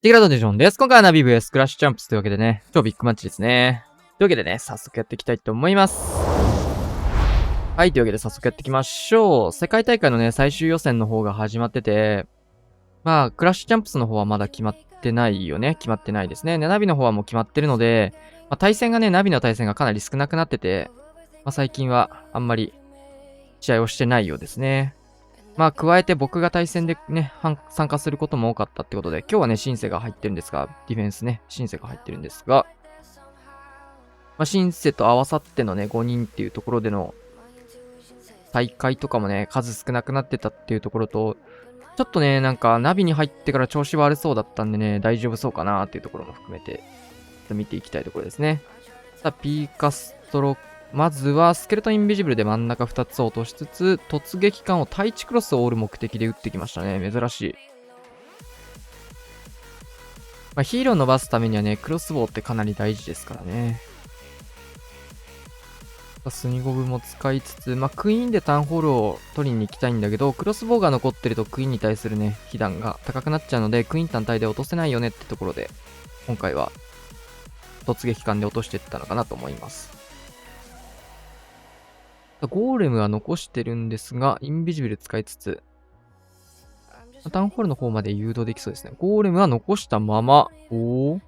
ティグラドデジョンです。今回はナビ VS クラッシュチャンプスというわけでね、超ビッグマッチですね。というわけでね、早速やっていきたいと思います。はい、というわけで早速やっていきましょう。世界大会のね、最終予選の方が始まってて、クラッシュチャンプスの方はまだ決まってないよね。決まってないですね。ナビの方はもう決まってるので、対戦がね、ナビの対戦がかなり少なくなってて、最近はあんまり試合をしてないようですね。加えて僕が対戦でね、参加することも多かったってことで、今日はね、シンセが入ってるんですが、ディフェンスね、シンセが入ってるんですが、シンセと合わさってのね、5人っていうところでの大会とかもね、数少なくなってたっていうところと、ちょっとね、なんかナビに入ってから調子悪そうだったんでね、大丈夫そうかなっていうところも含めて、ちょっと見ていきたいところですね。さあ、ピーカストロまずはスケルトンインビジブルで真ん中2つを落としつつ、突撃艦を対地クロスを折る目的で撃ってきましたね。珍しい。ヒーローを伸ばすためにはね、クロスボウってかなり大事ですからね。スニゴブも使いつつ、クイーンでタウンホールを取りに行きたいんだけど、クロスボウが残ってるとクイーンに対するね、被弾が高くなっちゃうので、クイーン単体で落とせないよねってところで、今回は突撃艦で落としていったのかなと思います。ゴーレムは残してるんですが、インビジブル使いつつ、タウンホールの方まで誘導できそうですね。ゴーレムは残したまま、ロ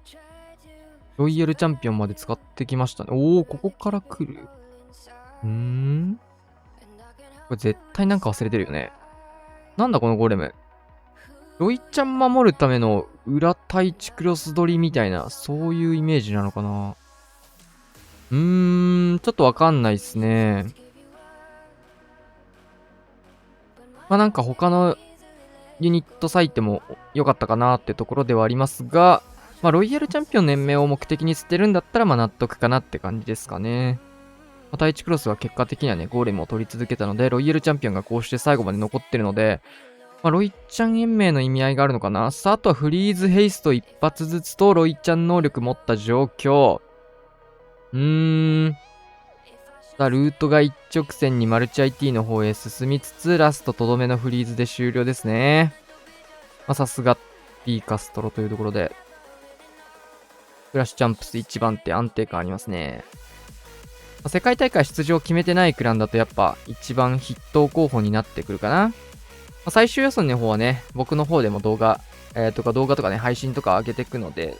イヤルチャンピオンまで使ってきましたね。ここから来る。これ絶対なんか忘れてるよね。なんだこのゴーレム。ロイちゃん守るための裏対地クロス取りみたいな、そういうイメージなのかな。ちょっとわかんないっすね。なんか他のユニット割いても良かったかなってところではありますが、ロイヤルチャンピオン連盟を目的に捨てるんだったら納得かなって感じですかね。第1クロスは結果的にはね、ゴーレムを取り続けたので、ロイヤルチャンピオンがこうして最後まで残ってるので、ロイちゃん延命の意味合いがあるのかな。さあ、あとはフリーズヘイスト一発ずつとロイちゃん能力持った状況。さあ、ルートが一直線にマルチ IT の方へ進みつつ、ラストとどめのフリーズで終了ですね。さすが、ピーカストロというところで、クラッシュチャンプス1番手安定感ありますね。世界大会出場を決めてないクランだとやっぱ一番筆頭候補になってくるかな。最終予選の方はね、僕の方でも動画とかね、配信とか上げていくので、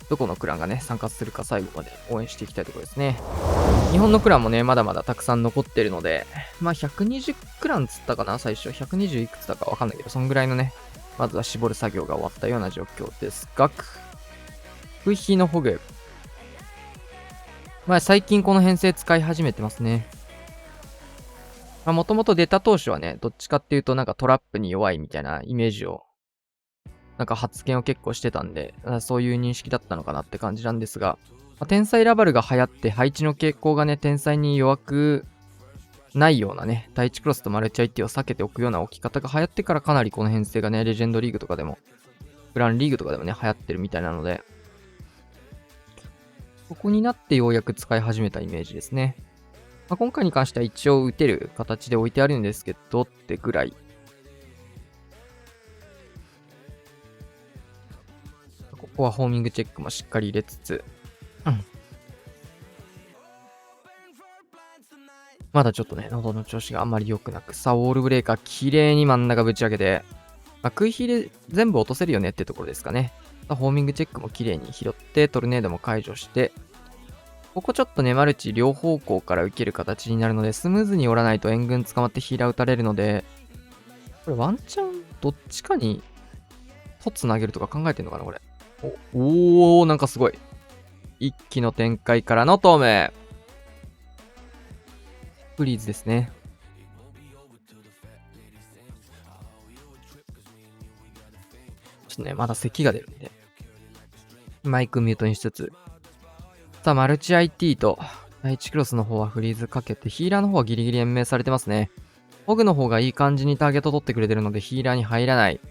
どこのクランがね、参加するか最後まで応援していきたいところですね。日本のクランもね、まだまだたくさん残ってるので、120クランつったかな、最初。120いくつだかわかんないけど、そんぐらいのね、まずは絞る作業が終わったような状況ですが、クイヒのホグ。最近この編成使い始めてますね。もともと出た当初はね、どっちかっていうとなんかトラップに弱いみたいなイメージを、なんか発言を結構してたんで、そういう認識だったのかなって感じなんですが、天才ラバルが流行って配置の傾向がね、天才に弱くないようなね、第1クロスとマルチ IT を避けておくような置き方が流行ってからかなりこの編成がね、レジェンドリーグとかでも、グランリーグとかでもね、流行ってるみたいなので、ここになってようやく使い始めたイメージですね。今回に関しては一応打てる形で置いてあるんですけどってぐらい。ここはホーミングチェックもしっかり入れつつ、まだちょっとね、喉の調子があんまり良くなく、さあ、ウォールブレーカー綺麗に真ん中ぶち上げて、食い火で全部落とせるよねってところですかね。ホーミングチェックも綺麗に拾って、トルネードも解除して、ここちょっとね、マルチ両方向から受ける形になるので、スムーズに折らないと援軍捕まってヒーラー打たれるので、これワンチャンどっちかにトツ投げるとか考えてんのかなこれ。なんかすごい。一気の展開からの透明。フリーズですね。ちょっとね、まだ咳が出るんで。マイクミュートにしつつ。さあ、マルチ IT と、第1クロスの方はフリーズかけて、ヒーラーの方はギリギリ延命されてますね。ホグの方がいい感じにターゲット取ってくれてるので、ヒーラーに入らない。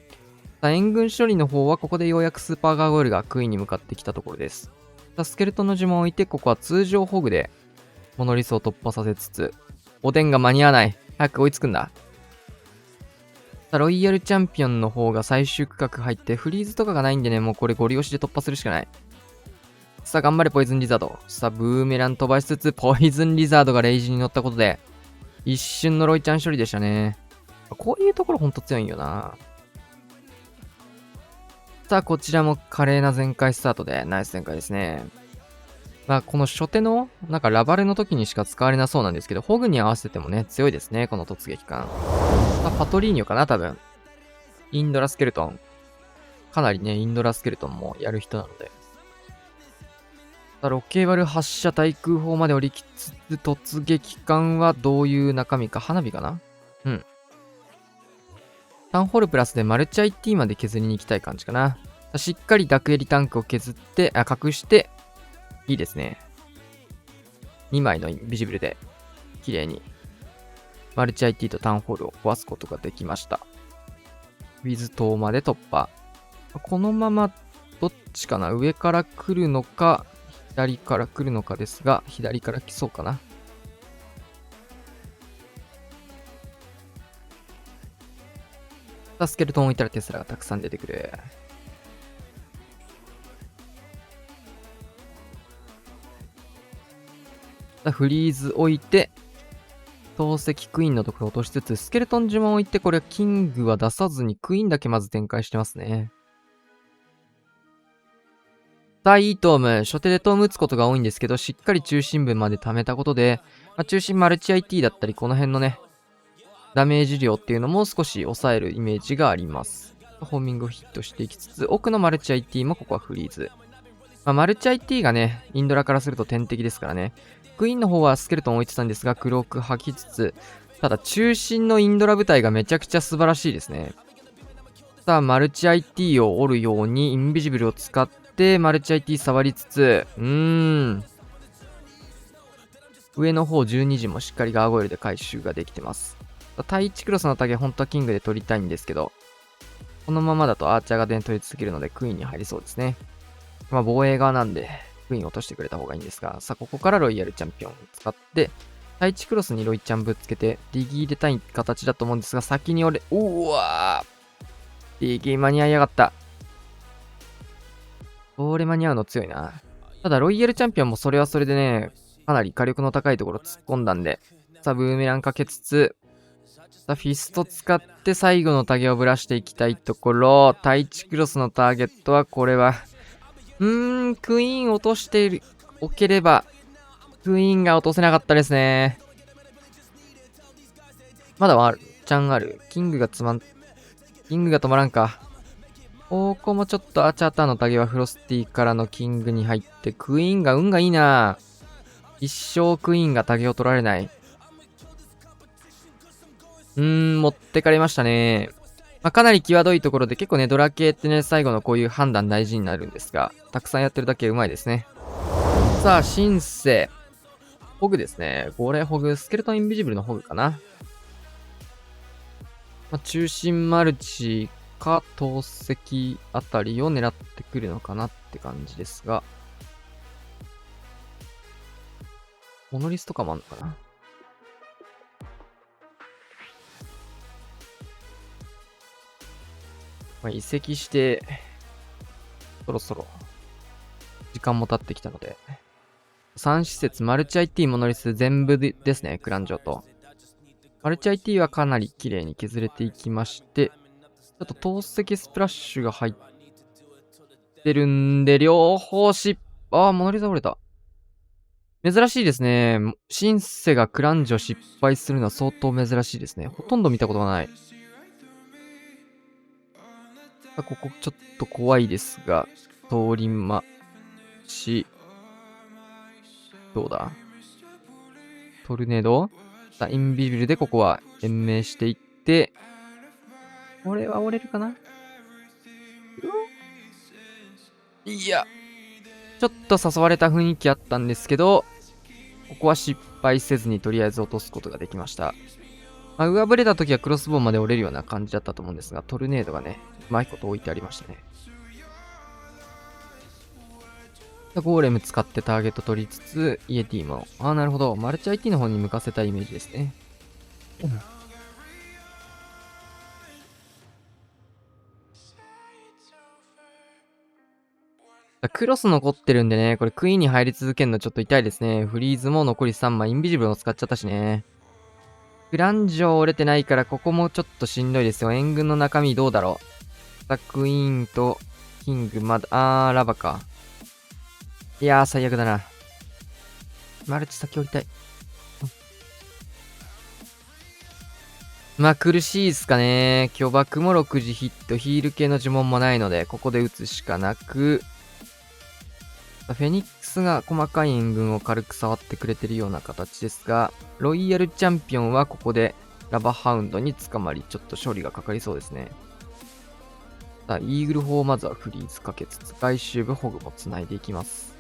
さあ、援軍処理の方は、ここでようやくスーパーガーゴイルがクイーンに向かってきたところです。さあ、スケルトンの呪文を置いて、ここは通常ホグで、モノリスを突破させつつ、おでんが間に合わない。早く追いつくんだ。ロイヤルチャンピオンの方が最終区画入って、フリーズとかがないんでね、もうこれゴリ押しで突破するしかない。さあ、頑張れ、ポイズンリザード。さあ、ブーメラン飛ばしつつ、ポイズンリザードがレイジに乗ったことで、一瞬のロイちゃん処理でしたね。こういうところほんと強いんよな。さあ、こちらも華麗な全開スタートで、ナイス展開ですね。まあ、この初手の、なんかラバルの時にしか使われなそうなんですけど、ホグに合わせてもね、強いですね、この突撃艦。まあ、パトリーニョかな、多分。インドラスケルトン。かなりね、インドラスケルトンもやる人なので。さあ、ロケバル発射対空砲まで降りきつつ、突撃艦はどういう中身か、花火かな。うん。タウンホールプラスでマルチ IT まで削りに行きたい感じかな。しっかりダクエリタンクを削って、隠して、いいですね。2枚のビジブルで、綺麗に、マルチ IT とタウンホールを壊すことができました。ウィズ島まで突破。このまま、どっちかな、上から来るのか、左から来るのかですが、左から来そうかな。スケルトン置いたらテスラがたくさん出てくる。フリーズ置いて、投石クイーンのところ落としつつ、スケルトン呪文置いて、これはキングは出さずにクイーンだけまず展開してますね。さあ、いいトーム。初手でトーム打つことが多いんですけど、しっかり中心部まで貯めたことで、中心マルチ IT だったり、この辺のね、ダメージ量っていうのも少し抑えるイメージがあります。ホーミングをヒットしていきつつ、奥のマルチ IT もここはフリーズ。マルチ IT がね、インドラからすると天敵ですからね。クイーンの方はスケルトン置いてたんですが、クローク吐きつつ、ただ中心のインドラ部隊がめちゃくちゃ素晴らしいですね。さあ、マルチ IT を折るようにインビジブルを使って、マルチ IT 触りつつ、上の方12時もしっかりガーゴイルで回収ができてます。対1クロスのタゲ、本当はキングで取りたいんですけど、このままだとアーチャーが取り続けるのでクイーンに入りそうですね。防衛側なんで、クイーン落としてくれた方がいいんですが、さあ、ここからロイヤルチャンピオンを使って、対1クロスにロイちゃんぶっつけて、ディギー入れたい形だと思うんですが、先にうわーディギー間に合いやがった。これ間に合うの強いな。ただ、ロイヤルチャンピオンもそれはそれでね、かなり火力の高いところ突っ込んだんで、さあ、ブーメランかけつつ、さあ、フィスト使って最後のタゲをぶらしていきたいところ、対1クロスのターゲットは、これは、クイーン落としておければ、クイーンが落とせなかったですね。まだワンチャンある。キングが止まらんか。ここもちょっとアチャーターのタゲはフロスティからのキングに入って、クイーンが運がいいな。一生クイーンがタゲを取られない。持ってかれましたね。かなり際どいところで結構ね、ドラ系ってね、最後のこういう判断大事になるんですが、たくさんやってるだけうまいですね。さあ、シンセ。ホグですね。これホグ、スケルトンインビジブルのホグかな。中心マルチか投石あたりを狙ってくるのかなって感じですが。モノリスとかもあんのかな。移籍して、そろそろ、時間も経ってきたので、3施設、マルチ IT モノリス全部ですね、クランジョと。マルチ IT はかなり綺麗に削れていきまして、ちょっと投石スプラッシュが入ってるんで、両方モノリス折れた。珍しいですね。シンセがクランジョ失敗するのは相当珍しいですね。ほとんど見たことがない。ここちょっと怖いですが、通りまし、どうだトルネードさあ、インビビルでここは延命していって、これは折れるかないや、ちょっと誘われた雰囲気あったんですけど、ここは失敗せずにとりあえず落とすことができました。上振れた時はクロスボウンまで折れるような感じだったと思うんですが、トルネードがね、うまいこと置いてありましたね。ゴーレム使ってターゲット取りつつ、イエティも。なるほど。マルチ IT の方に向かせたイメージですね。クロス残ってるんでね、これクイーンに入り続けるのちょっと痛いですね。フリーズも残り3枚、インビジブルも使っちゃったしね。グランジョ折れてないから、ここもちょっとしんどいですよ。援軍の中身どうだろう。クイーンとキング、まだ、ラバか。いやー、最悪だな。マルチ先降りたい。まあ苦しいっすかね。巨爆も6時ヒット、ヒール系の呪文もないので、ここで打つしかなく、フェニックスが細かい援軍を軽く触ってくれてるような形ですが、ロイヤルチャンピオンはここでラバハウンドに捕まり、ちょっと勝利がかかりそうですね。さあ、イーグル砲をまずはフリーズかけつつ、外周部ホグも繋いでいきます。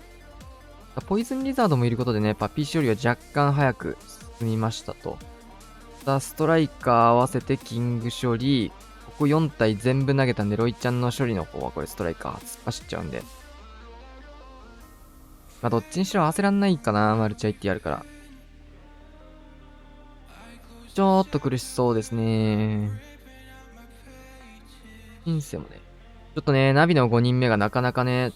ポイズンリザードもいることでね、パピー処理は若干早く進みましたと。ストライカー合わせてキング処理。ここ4体全部投げたんで、ロイちゃんの処理の方はこれストライカー突っ走っちゃうんで。まあ、どっちにしろ合わせらんないかな、マルチ IT あるから。ちょっと苦しそうですね。シンセもね。ちょっとね、ナビの5人目がなかなかね、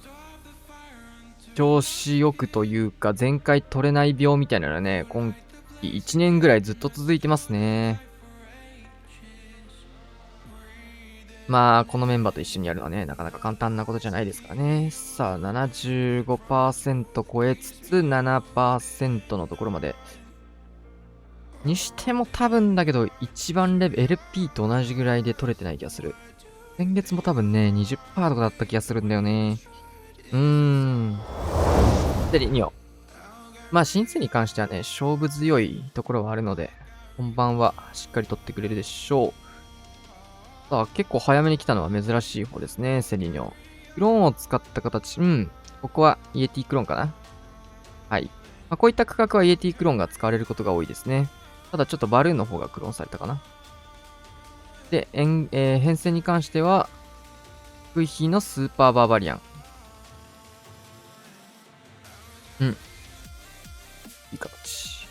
調子よくというか、前回取れない病みたいなのがね、今季1年ぐらいずっと続いてますね。まあ、このメンバーと一緒にやるのはね、なかなか簡単なことじゃないですからね。さあ、75% 超えつつ、7% のところまで。にしても多分だけど、一番レベル、LP と同じぐらいで取れてない気がする。先月も多分ね、20% とかだった気がするんだよね。で、リニオ。まあ、シンセに関してはね、勝負強いところはあるので、本番はしっかり取ってくれるでしょう。さあ、結構早めに来たのは珍しい方ですね、セリニョ。クローンを使った形、ここはイエティクローンかな。はい。まあ、こういった区画はイエティクローンが使われることが多いですね。ただちょっとバルーンの方がクローンされたかな。で、編成に関しては、クイヒのスーパーバーバリアン。いい形。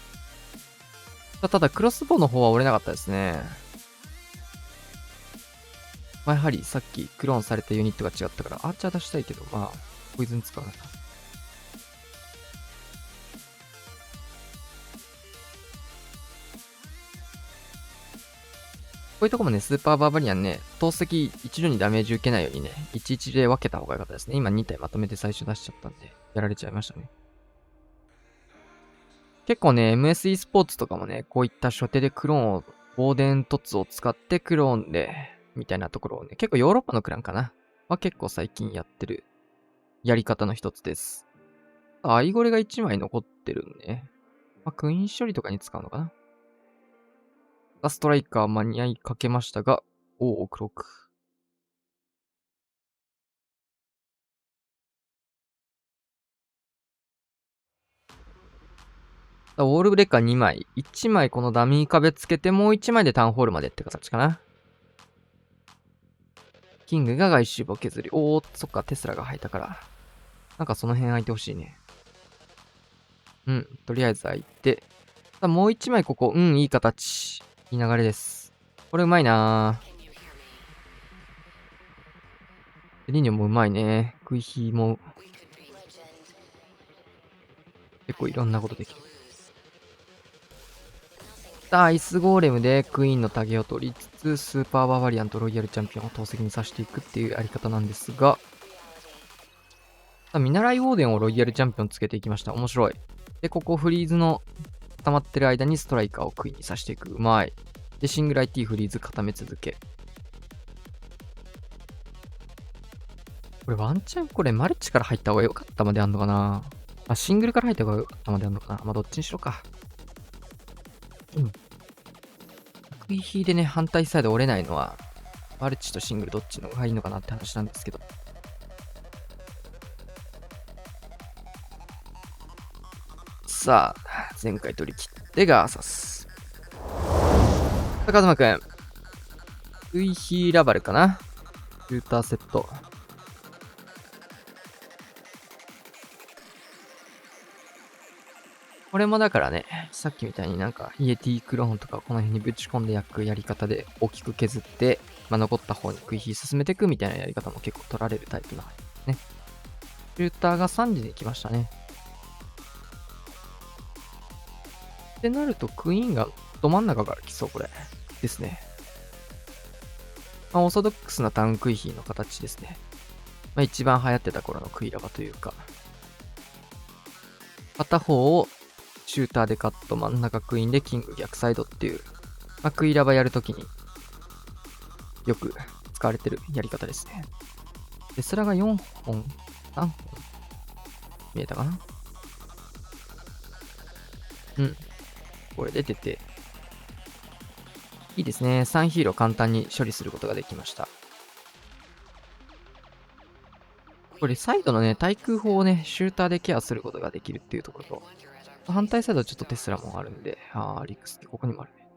ただ、クロスボウの方は折れなかったですね。まあ、やはりさっきクローンされたユニットが違ったから、アーチャー出したいけど、まあ、ポイズン使うな。こういうとこもね、スーパーバーバリアンね、投石一度にダメージ受けないようにね、11で分けた方が良かったですね。今2体まとめて最初出しちゃったんで、やられちゃいましたね。結構ね、MSE スポーツとかもね、こういった初手でクローンを、ボーデントツを使ってクローンで、みたいなところをね、結構ヨーロッパのクランかなは結構最近やってるやり方の一つです。アイゴレが1枚残ってるんで、まあ、クイーン処理とかに使うのかな。ストライカー間に合いかけましたが、黒く。ウォールブレッカー2枚。1枚このダミー壁つけて、もう1枚でタウンホールまでって形かな。キングが外周部を削り。そっか、テスラが入ったから。なんかその辺空いてほしいね。とりあえず空いて。もう1枚ここ。いい形。いい流れです。これうまいなぁ。リニョもうまいね。クイヒも。結構いろんなことできる。アイスゴーレムでクイーンのタゲを取りつつ、スーパーバーバリアンとロイヤルチャンピオンを投石にさしていくっていうやり方なんですが、見習いウォーデンをロイヤルチャンピオンつけていきました。面白い。で、ここフリーズの溜まってる間にストライカーをクイーンにさしていく。うまい。で、シングル IT フリーズ固め続け。これワンチャンこれマルチから入った方が良かったまであんのかな。シングルから入った方が良かったまであんのかな。どっちにしろか。クイヒーでね、反対サイド折れないのは、マルチとシングルどっちの方がいいのかなって話なんですけど。さあ、前回取り切ってガーサス。カズマくん。クイヒーラバルかな。シューターセット。これもだからね、さっきみたいになんかイエティクローンとかこの辺にぶち込んで焼くやり方で大きく削って、残った方にクイヒー進めていくみたいなやり方も結構取られるタイプなんですね。シューターが3時に来ましたね。ってなると、クイーンがど真ん中から来そう、これ。ですね。まあ、オーソドックスなタウンクイヒーの形ですね。まあ、一番流行ってた頃のクイラバというか。片方をシューターでカット、真ん中クイーンでキング逆サイドっていう、まあ、クイラバやるときによく使われてるやり方ですね。テスラが4本、3本見えたかな。うん。これで出て、いいですね。3ヒーロー簡単に処理することができました。これサイドのね、対空砲をね、シューターでケアすることができるっていうところと、反対サイドちょっとテスラもあるんで、リクスってここにもあるね。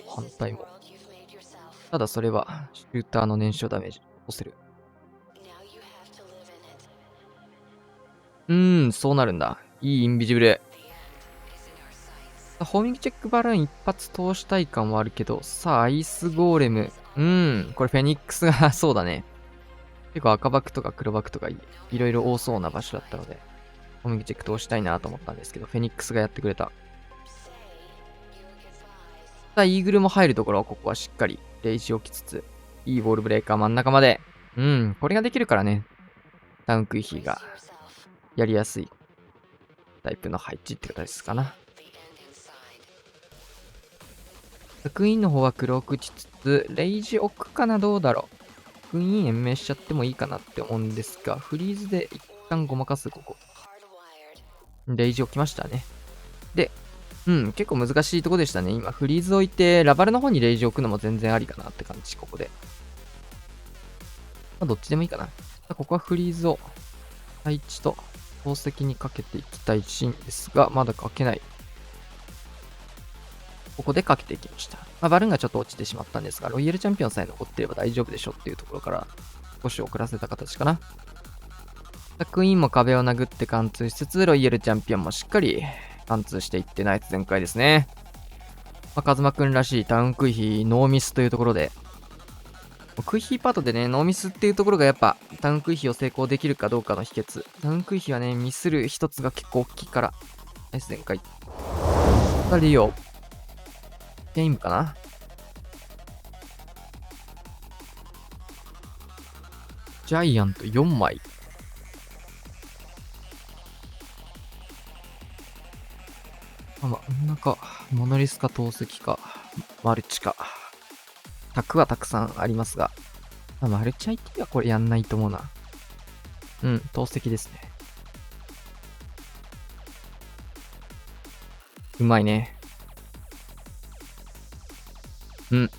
反対も。ただそれは、シューターの燃焼ダメージ押せる。そうなるんだ。いいインビジブル。ホーミングチェックバルーン一発通したい感はあるけど、さあ、アイスゴーレム。これフェニックスがそうだね。結構赤バクとか黒バクとかいろいろ多そうな場所だったので、ホーミングチェック通したいなと思ったんですけど、フェニックスがやってくれた。さあ、イーグルも入るところはここはしっかりレイジ置きつつ、いいボールブレーカー真ん中まで。これができるからね、タウンクイヒーがやりやすいタイプの配置って形ですかな。クイーンの方は黒くしつつ、レイジ置くかな、どうだろう。クイーン延命しちゃってもいいかなって思うんですが、フリーズで一旦ごまかす、ここ。レイジ置きましたね。で、結構難しいとこでしたね。今、フリーズ置いて、ラバルの方にレイジ置くのも全然ありかなって感じ、ここで。まあ、どっちでもいいかな。ここはフリーズを、配置と宝石にかけていきたいシーンですが、まだかけない。ここでかけていきました。バルーンがちょっと落ちてしまったんですが、ロイヤルチャンピオンさえ残っていれば大丈夫でしょっていうところから、少し遅らせた形かな。クイーンも壁を殴って貫通しつつ、ロイヤルチャンピオンもしっかり貫通していってナイス全開ですね。カズマくんらしいタウンクイヒーノーミスというところで、クイヒーパートでね、ノーミスっていうところがやっぱタウンクイヒーを成功できるかどうかの秘訣。タウンクイヒーはね、ミスる一つが結構大きいから、ナイス全開。リオ、ゲームかな。ジャイアント4枚。真ん中、モノリスか透析か、マルチか。卓はたくさんありますが、マルチ IT はこれやんないと思うな。透析ですね。うまいね。完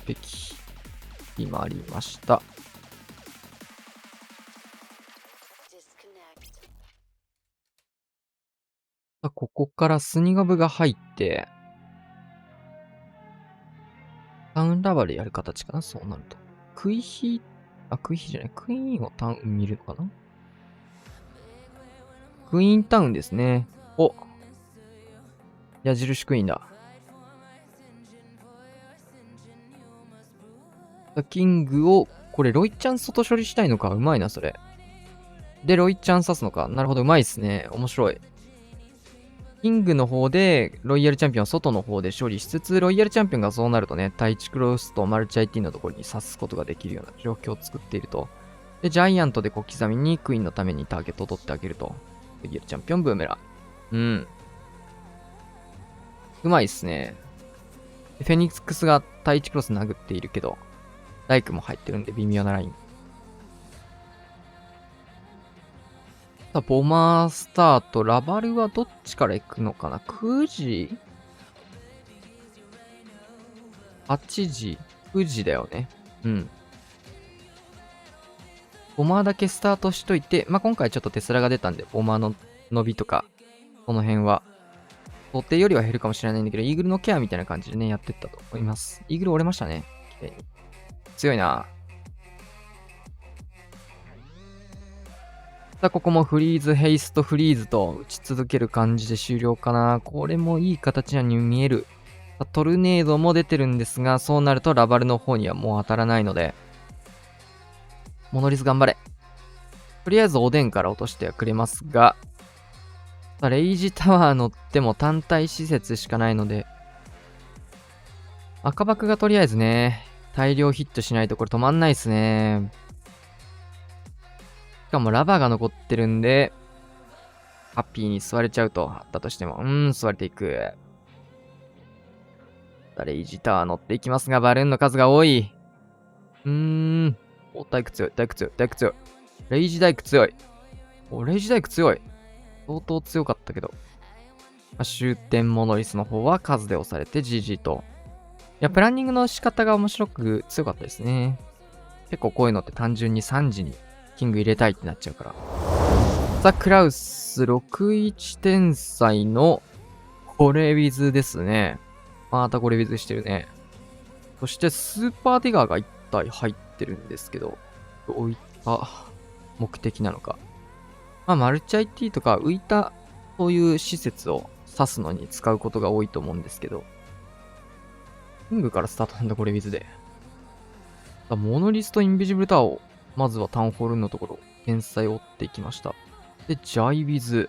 璧。決まりました。ここからスニガブが入って、タウンラバルやる形かな、そうなると。クイヒじゃない、クイーンをタウン見るのかな。クイーンタウンですね。矢印クイーンだ。キングを、これロイちゃん外処理したいのか。うまいな、それ。で、ロイちゃん刺すのか。なるほど、うまいっすね。面白い。キングの方で、ロイヤルチャンピオン外の方で処理しつつ、ロイヤルチャンピオンがそうなるとね、対地クロスとマルチ IT のところに刺すことができるような状況を作っていると。で、ジャイアントで小刻みにクイーンのためにターゲットを取ってあげると。ロイヤルチャンピオンブーメラン。うまいっすね。フェニックスが対地クロス殴っているけど、ライクも入ってるんで微妙なライン。ボマースターとラバルはどっちから行くのかな。 9 時 ?8 時 ?9 時だよね。ボマーだけスタートしといて、今回ちょっとテスラが出たんで、ボマーの伸びとか、この辺は、想定よりは減るかもしれないんだけど、イーグルのケアみたいな感じでね、やってったと思います。イーグル折れましたね。綺麗に。強いな。ここもフリーズ、ヘイスト、フリーズと打ち続ける感じで終了かな。これもいい形に見える。トルネードも出てるんですが、そうなるとラバルの方にはもう当たらないので、モノリス頑張れ。とりあえずおでんから落としてはくれますが、レイジタワー乗っても単体施設しかないので、赤爆がとりあえずね、大量ヒットしないとこれ止まんないっすね。しかもラバーが残ってるんで、ハッピーに座れちゃうと、あったとしても。座れていく。レイジタワー乗っていきますが、バルーンの数が多い。お、大工強い、大工強い、大工強い。レイジ大工強い。お、レイジ大工強い。相当強かったけど。終点モノリスの方は数で押されて GG と。いや、プランニングの仕方が面白く強かったですね。結構こういうのって単純に3時にキング入れたいってなっちゃうから。ザ・クラウス61天才のコレウィズですね。またコレウィズしてるね。そしてスーパーディガーが1体入ってるんですけど、どういった目的なのか。マルチ IT とか浮いたそういう施設を指すのに使うことが多いと思うんですけど、キングからスタートなんだ、これウィズで。モノリスとインビジブルタワーを、まずはタウンホールのところ、天才を追っていきました。で、ジャイビズ。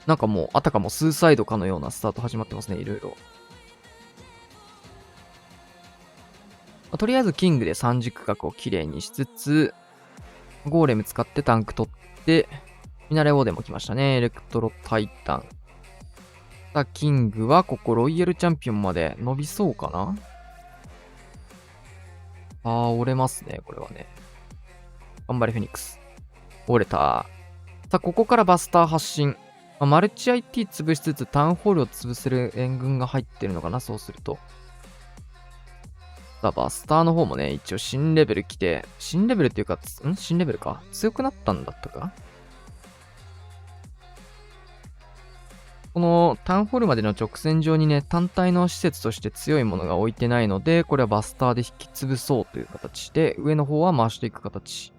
なんかもう、あたかもスーサイドかのようなスタート始まってますね、いろいろ。とりあえずキングで三軸角をきれいにしつつ、ゴーレム使ってタンク取って、ミナレオーデンも来ましたね。エレクトロタイタン。さあ、キングはここロイヤルチャンピオンまで伸びそうかな。折れますね、これはね。頑張れ、フェニックス。折れた。さあ、ここからバスター発進。マルチ IT 潰しつつタウンホールを潰せる援軍が入ってるのかな、そうすると。さあ、バスターの方もね、一応新レベル来て、新レベルっていうか、新レベルか。強くなったんだったか。このタウンホールまでの直線上にね、単体の施設として強いものが置いてないので、これはバスターで引き潰そうという形で、上の方は回していく形。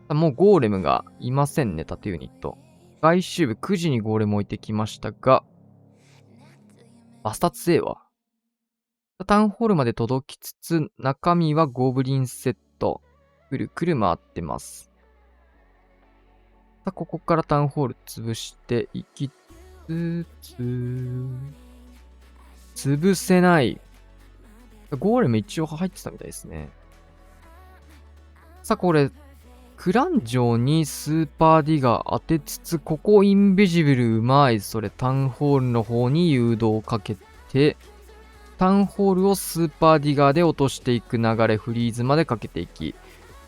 もうゴーレムがいませんね、縦ユニット。外周部9時にゴーレム置いてきましたが、バスタ強えわ。タウンホールまで届きつつ、中身はゴブリンセット。くるくる回ってます。さあ、ここからタウンホール潰していきつつ、潰せない。ゴーレム一応入ってたみたいですね。さあ、これ、クラン城にスーパーディガー当てつつ、ここインビジブルうまい。それタウンホールの方に誘導をかけて、タウンホールをスーパーディガーで落としていく流れ、フリーズまでかけていき、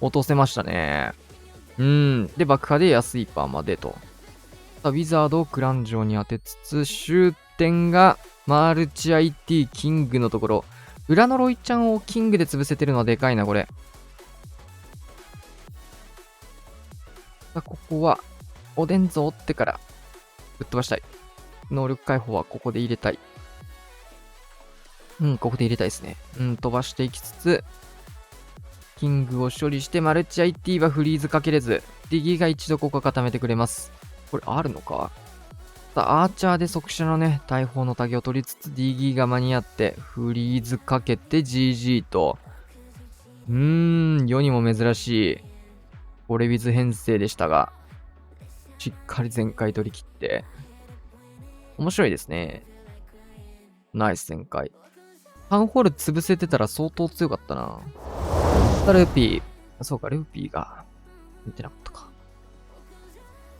落とせましたね。で、爆破で安いパーまでと。ウィザードをクラン城に当てつつ、終点がマルチ IT キングのところ。裏のロイちゃんをキングで潰せてるのはでかいな、これ。さあ、ここは、おでんぞ追ってから、ぶっ飛ばしたい。能力解放はここで入れたい。ここで入れたいですね。飛ばしていきつつ、キングを処理して、マルチ IT はフリーズかけれず、ディギーが一度ここ固めてくれます。これあるのか。さあ、アーチャーで速射のね、大砲のタゲを取りつつ、ディギーが間に合って、フリーズかけて GG と。世にも珍しい、コレウィズ編成でしたが、しっかり全開取り切って、面白いですね。ナイス全開。タウンホール潰せてたら相当強かったな。ルーピー。そうか、ルーピーが見てなかったか。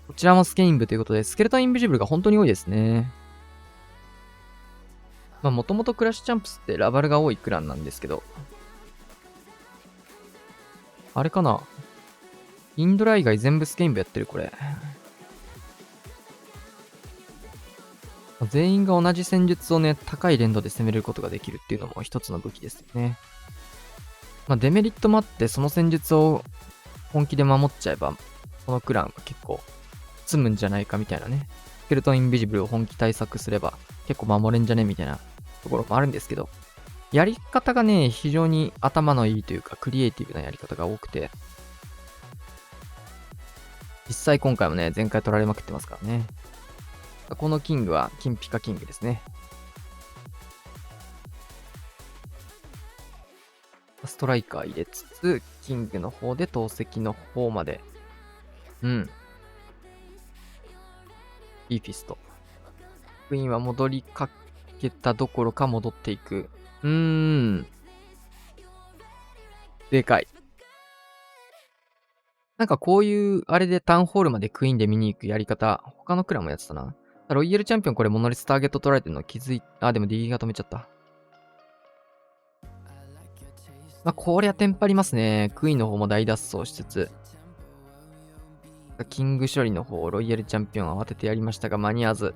こちらもスケイン部ということで、スケルトンインビジブルが本当に多いですね。もともとクラッシュチャンプスってラバルが多いクランなんですけど。あれかな、インドラ以外全部スケイン部やってる、これ。全員が同じ戦術をね、高い連動で攻めることができるっていうのも一つの武器ですよね。デメリットもあって、その戦術を本気で守っちゃえば、このクランは結構積むんじゃないかみたいなね。スケルトンインビジブルを本気対策すれば結構守れんじゃねみたいなところもあるんですけど、やり方がね、非常に頭のいいというか、クリエイティブなやり方が多くて、実際今回もね、前回取られまくってますからね。このキングは金ピカキングですね。ストライカー入れつつ、キングの方で投石の方まで。うん。いいフィスト。クイーンは戻りかけたどころか戻っていく。でかい。なんかこういう、あれでタウンホールまでクイーンで見に行くやり方、他のクランもやってたな。ロイヤルチャンピオンこれモノリスターゲット取られてるの気づい、でも D が止めちゃった。こりゃテンパりますね。クイーンの方も大脱走しつつ。キング処理の方、ロイヤルチャンピオン慌ててやりましたが間に合わず。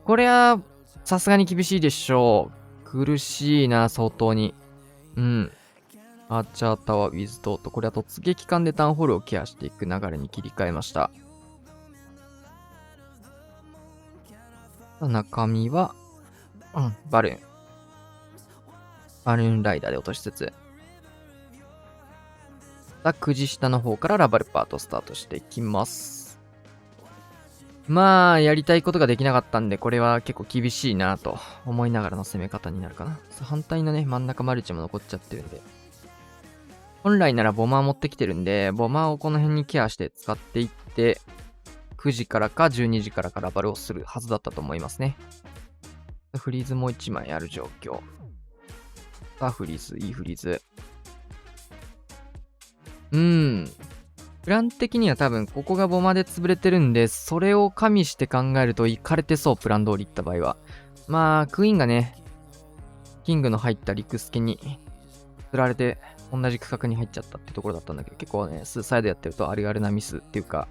これは、さすがに厳しいでしょう。苦しいな、相当に。アーチャータワー、ウィズドート。これは突撃艦でタウンホールをケアしていく流れに切り替えました。中身は、バルーン。バルーンライダーで落としつつ。9時下の方からラバルパートスタートしていきます。やりたいことができなかったんで、これは結構厳しいなと思いながらの攻め方になるかな。反対のね、真ん中マルチも残っちゃってるんで。本来ならボマー持ってきてるんで、ボマーをこの辺にケアして使っていって、9時からか12時からかラバルをするはずだったと思いますね。フリーズも1枚ある状況。フリーズ、いいフリーズ。プラン的には多分ここがボマで潰れてるんで、それを加味して考えるとイカれてそう、プラン通り行った場合は。クイーンがね、キングの入ったリクスケに釣られて同じ区画に入っちゃったってところだったんだけど、結構ね、サイドやってるとあるあるなミスっていうか、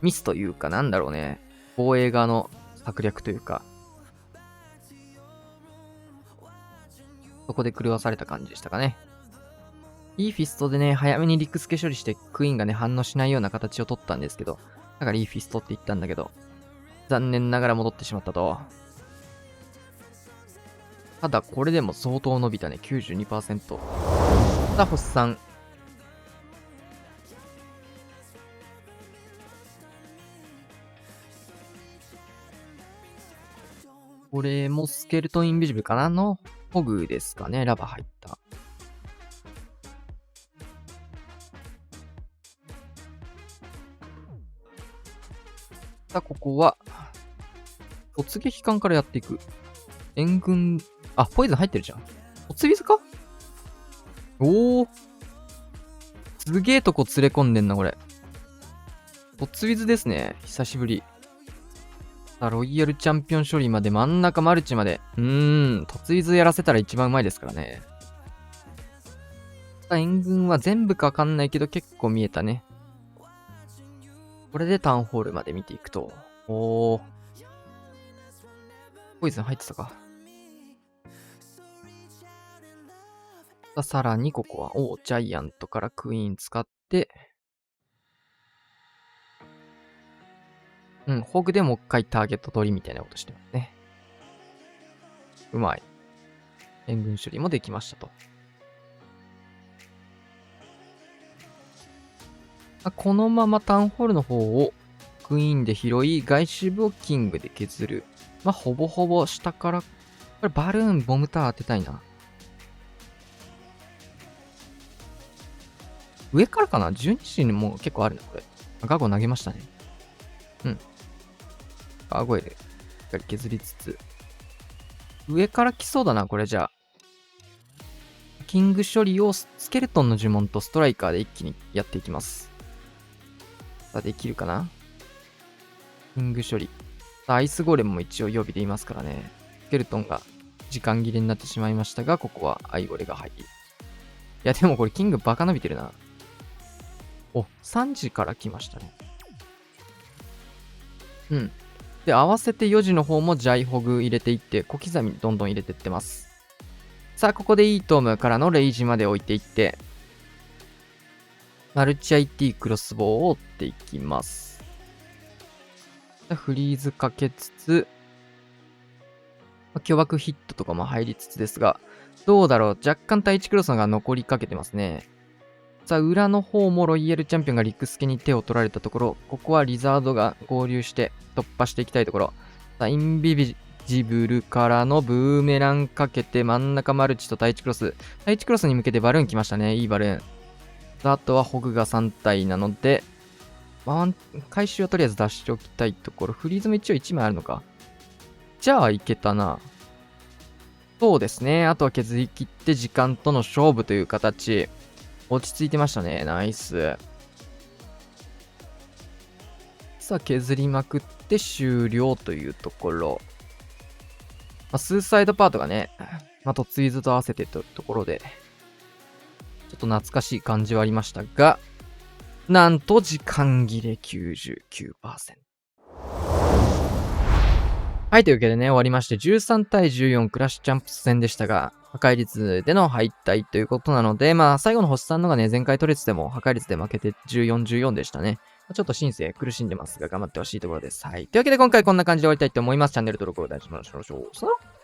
ミスというかなんだろうね、防衛側の策略というか、そこで狂わされた感じでしたかね。いいフィストでね、早めにリクスケ処理してクイーンがね、反応しないような形を取ったんですけど、だからいいフィストって言ったんだけど、残念ながら戻ってしまったと。ただこれでも相当伸びたね、92%。星さん。これもスケルトンインビジブルかなのホグですかね、ラバ入った。ここは、突撃艦からやっていく。援軍、ポイズン入ってるじゃん。おつびずかおー。すげえとこ連れ込んでんな、これ。おつびずですね。久しぶり。ロイヤルチャンピオン処理まで真ん中マルチまで。突びずやらせたら一番うまいですからね。援軍は全部かわかんないけど結構見えたね。これでタウンホールまで見ていくと。おー。ポイズン入ってたか。さらにここは、ジャイアントからクイーン使って、ホグでもう一回ターゲット取りみたいなことしてますね。うまい。援軍処理もできましたと。このままタウンホールの方をクイーンで拾い、外周部をキングで削る。ほぼほぼ下から、これバルーン、ボムター当てたいな。上からかな ?12 時にも結構あるね、これ。ガゴ投げましたね。ガーゴイル、しっかり削りつつ。上から来そうだな、これじゃあ。キング処理をスケルトンの呪文とストライカーで一気にやっていきます。できるかなキング処理。アイスゴーレムも一応予備でいますからね。スケルトンが時間切れになってしまいましたが、ここはアイゴレが入り。いや、でもこれキングバカ伸びてるな。3時から来ましたね。で、合わせて4時の方もジャイホグ入れていって、小刻みにどんどん入れていってます。ここでイートームからのレイジまで置いていって、マルチ IT クロスボウを追っていきます。フリーズかけつつ、巨爆ヒットとかも入りつつですが、どうだろう、若干対1クロスが残りかけてますね。裏の方もロイヤルチャンピオンがリクスケに手を取られたところ、ここはリザードが合流して突破していきたいところ。インビジジブルからのブーメランかけて真ん中マルチと対地クロス。対地クロスに向けてバルーン来ましたね。いいバルーン。あとはホグが3体なので、回収をとりあえず出しておきたいところ。フリーズも一応1枚あるのか。じゃあいけたな。そうですね。あとは削り切って時間との勝負という形。落ち着いてましたね。ナイス。さあ、削りまくって終了というところ。スーサイドパートがね、とツイズと合わせてというところで、ちょっと懐かしい感じはありましたが、なんと時間切れ 99%。はい、というわけでね、終わりまして、13対14クラッシュチャンプス戦でしたが、破壊率での敗退ということなので、最後の星さんのがね、前回取れてても破壊率で負けて14、14でしたね。ちょっとシンセ苦しんでますが、頑張ってほしいところです。はい。というわけで今回こんな感じで終わりたいと思います。チャンネル登録をお願いしましょう。さよなら。